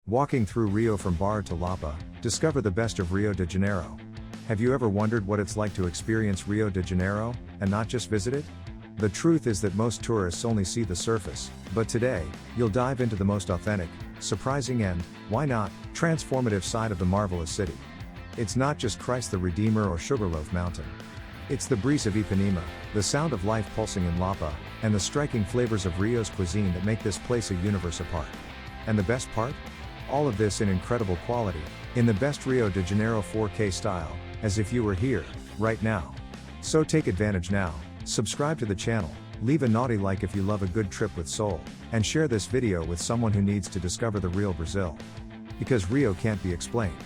Walking through Rio from Bar to Lapa, discover the best of Rio de Janeiro. Have you ever wondered what it's like to experience Rio de Janeiro, and not just visit it? The truth is that most tourists only see the surface, but today, you'll dive into the most authentic, surprising and, why not, transformative side of the marvelous city. It's not just Christ the Redeemer or Sugarloaf Mountain. It's the breeze of Ipanema, the sound of life pulsing in Lapa, and the striking flavors of Rio's cuisine that make this place a universe apart. And the best part? All of this in incredible quality, in the best Rio de Janeiro 4K style, as if you were here, right now. So take advantage now, subscribe to the channel, leave a naughty like if you love a good trip with soul, and share this video with someone who needs to discover the real Brazil. Because Rio can't be explained.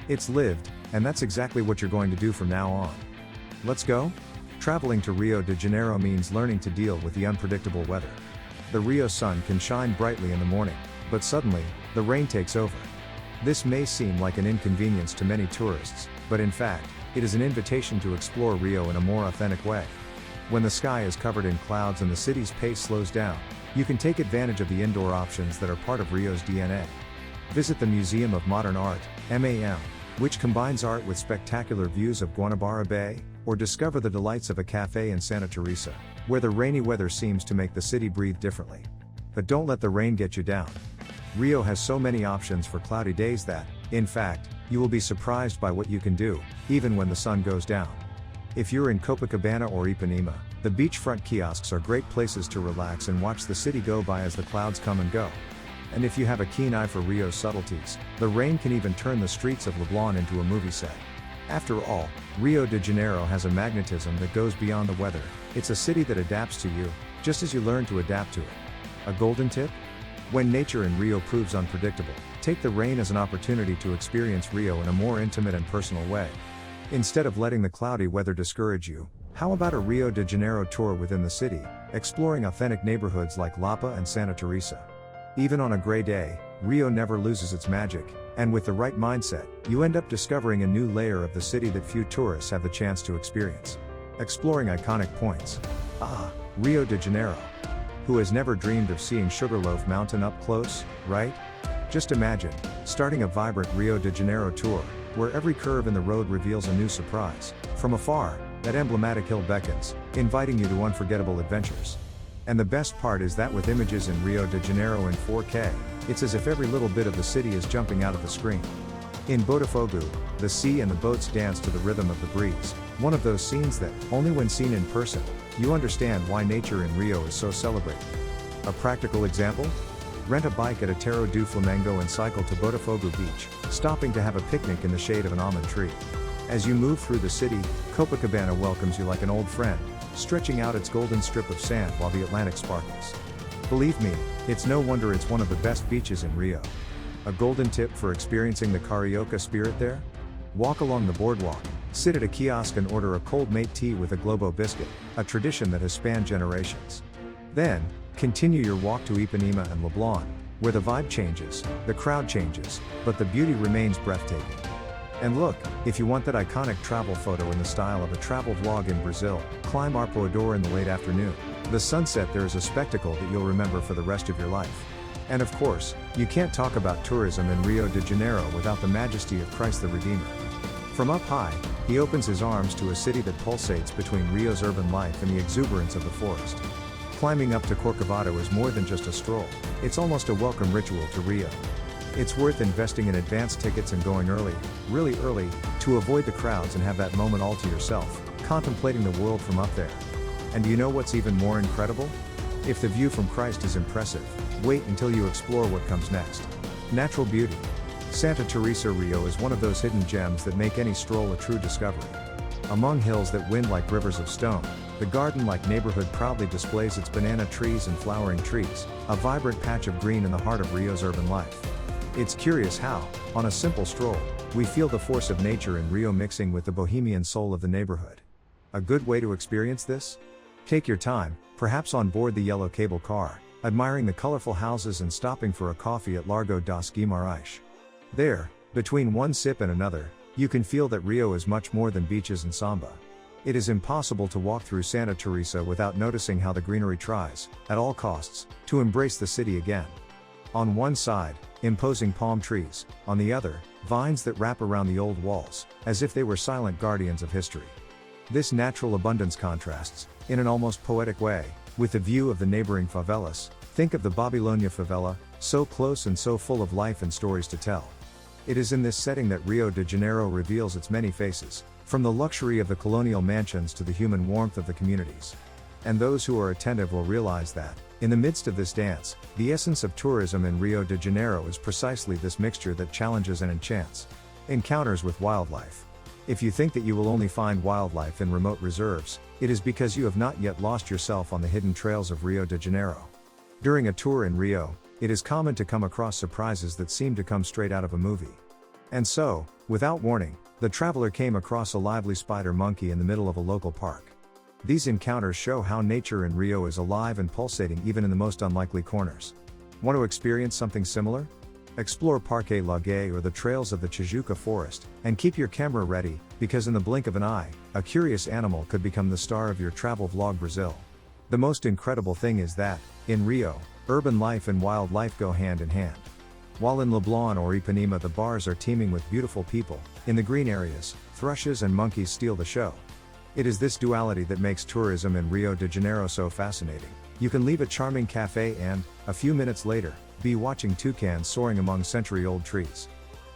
It's lived, and that's exactly what you're going to do from now on. Let's go? Traveling to Rio de Janeiro means learning to deal with the unpredictable weather. The Rio sun can shine brightly in the morning, but suddenly, the rain takes over. This may seem like an inconvenience to many tourists, but in fact, it is an invitation to explore Rio in a more authentic way. When the sky is covered in clouds and the city's pace slows down, you can take advantage of the indoor options that are part of Rio's DNA. Visit the Museum of Modern Art, MAM, which combines art with spectacular views of Guanabara Bay, or discover the delights of a cafe in Santa Teresa, where the rainy weather seems to make the city breathe differently. But don't let the rain get you down. Rio has so many options for cloudy days that, in fact, you will be surprised by what you can do, even when the sun goes down. If you're in Copacabana or Ipanema, the beachfront kiosks are great places to relax and watch the city go by as the clouds come and go. And if you have a keen eye for Rio's subtleties, the rain can even turn the streets of Leblon into a movie set. After all, Rio de Janeiro has a magnetism that goes beyond the weather. It's a city that adapts to you, just as you learn to adapt to it. A golden tip? When nature in Rio proves unpredictable, take the rain as an opportunity to experience Rio in a more intimate and personal way. Instead of letting the cloudy weather discourage you, how about a Rio de Janeiro tour within the city, exploring authentic neighborhoods like Lapa and Santa Teresa? Even on a gray day, Rio never loses its magic, and with the right mindset, you end up discovering a new layer of the city that few tourists have the chance to experience. Exploring iconic points. Rio de Janeiro. Who has never dreamed of seeing Sugarloaf Mountain up close, right? Just imagine, starting a vibrant Rio de Janeiro tour, where every curve in the road reveals a new surprise. From afar, that emblematic hill beckons, inviting you to unforgettable adventures. And the best part is that with images in Rio de Janeiro in 4K, it's as if every little bit of the city is jumping out of the screen. In Botafogo, the sea and the boats dance to the rhythm of the breeze, one of those scenes that, only when seen in person, you understand why nature in Rio is so celebrated. A practical example? Rent a bike at Atero do Flamengo and cycle to Botafogo Beach, stopping to have a picnic in the shade of an almond tree. As you move through the city, Copacabana welcomes you like an old friend, stretching out its golden strip of sand while the Atlantic sparkles. Believe me, it's no wonder it's one of the best beaches in Rio. A golden tip for experiencing the Carioca spirit there? Walk along the boardwalk, sit at a kiosk and order a cold mate tea with a Globo biscuit, a tradition that has spanned generations. Then, continue your walk to Ipanema and Leblon, where the vibe changes, the crowd changes, but the beauty remains breathtaking. And look, if you want that iconic travel photo in the style of a travel vlog in Brazil, climb Arpoador in the late afternoon. The sunset there is a spectacle that you'll remember for the rest of your life. And of course, you can't talk about tourism in Rio de Janeiro without the majesty of Christ the Redeemer. From up high, he opens his arms to a city that pulsates between Rio's urban life and the exuberance of the forest. Climbing up to Corcovado is more than just a stroll, it's almost a welcome ritual to Rio. It's worth investing in advance tickets and going early, really early, to avoid the crowds and have that moment all to yourself, contemplating the world from up there. And do you know what's even more incredible? If the view from Christ is impressive, wait until you explore what comes next. Natural beauty. Santa Teresa Rio is one of those hidden gems that make any stroll a true discovery. Among hills that wind like rivers of stone, the garden-like neighborhood proudly displays its banana trees and flowering trees, a vibrant patch of green in the heart of Rio's urban life. It's curious how, on a simple stroll, we feel the force of nature in Rio mixing with the bohemian soul of the neighborhood. A good way to experience this? Take your time, perhaps on board the yellow cable car, admiring the colorful houses and stopping for a coffee at Largo das Guimarães. There, between one sip and another, you can feel that Rio is much more than beaches and samba. It is impossible to walk through Santa Teresa without noticing how the greenery tries, at all costs, to embrace the city again. On one side, imposing palm trees, on the other, vines that wrap around the old walls, as if they were silent guardians of history. This natural abundance contrasts, in an almost poetic way, with the view of the neighboring favelas. Think of the Babilonia favela, so close and so full of life and stories to tell. It is in this setting that Rio de Janeiro reveals its many faces, from the luxury of the colonial mansions to the human warmth of the communities. And those who are attentive will realize that, in the midst of this dance, the essence of tourism in Rio de Janeiro is precisely this mixture that challenges and enchants. Encounters with wildlife. If you think that you will only find wildlife in remote reserves, it is because you have not yet lost yourself on the hidden trails of Rio de Janeiro. During a tour in Rio, it is common to come across surprises that seem to come straight out of a movie. And so, without warning, the traveler came across a lively spider monkey in the middle of a local park. These encounters show how nature in Rio is alive and pulsating even in the most unlikely corners. Want to experience something similar? Explore Parque Lague or the trails of the Tijuca forest, and keep your camera ready, because in the blink of an eye, a curious animal could become the star of your travel vlog Brazil. The most incredible thing is that, in Rio, urban life and wildlife go hand in hand. While in Leblon or Ipanema the bars are teeming with beautiful people, in the green areas, thrushes and monkeys steal the show. It is this duality that makes tourism in Rio de Janeiro so fascinating. You can leave a charming cafe and, a few minutes later, be watching toucans soaring among century-old trees.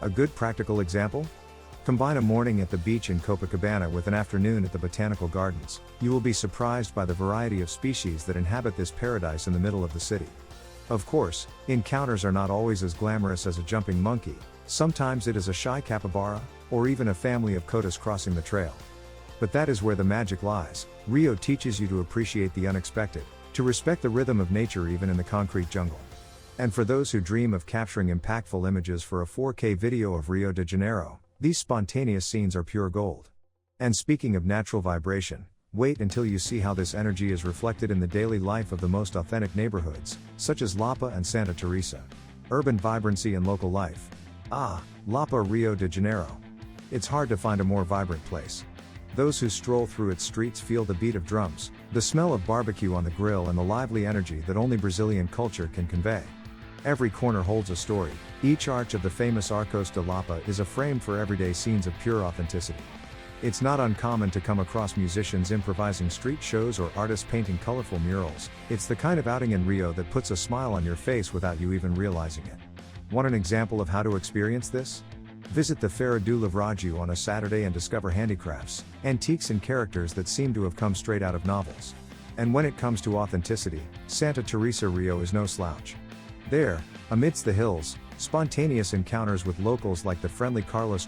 A good practical example? Combine a morning at the beach in Copacabana with an afternoon at the botanical gardens. You will be surprised by the variety of species that inhabit this paradise in the middle of the city. Of course, encounters are not always as glamorous as a jumping monkey. Sometimes it is a shy capybara, or even a family of coatas crossing the trail. But that is where the magic lies. Rio teaches you to appreciate the unexpected, to respect the rhythm of nature even in the concrete jungle. And for those who dream of capturing impactful images for a 4K video of Rio de Janeiro, these spontaneous scenes are pure gold. And speaking of natural vibration, wait until you see how this energy is reflected in the daily life of the most authentic neighborhoods, such as Lapa and Santa Teresa. Urban vibrancy and local life. Ah, Lapa, Rio de Janeiro. It's hard to find a more vibrant place. Those who stroll through its streets feel the beat of drums, the smell of barbecue on the grill and the lively energy that only Brazilian culture can convey. Every corner holds a story. Each arch of the famous Arcos de Lapa is a frame for everyday scenes of pure authenticity. It's not uncommon to come across musicians improvising street shows or artists painting colorful murals. It's the kind of outing in Rio that puts a smile on your face without you even realizing it. Want an example of how to experience this? Visit the Feira do Livraju on a Saturday and discover handicrafts, antiques and characters that seem to have come straight out of novels. And when it comes to authenticity, Santa Teresa Rio is no slouch. There, amidst the hills, spontaneous encounters with locals like the friendly Carlos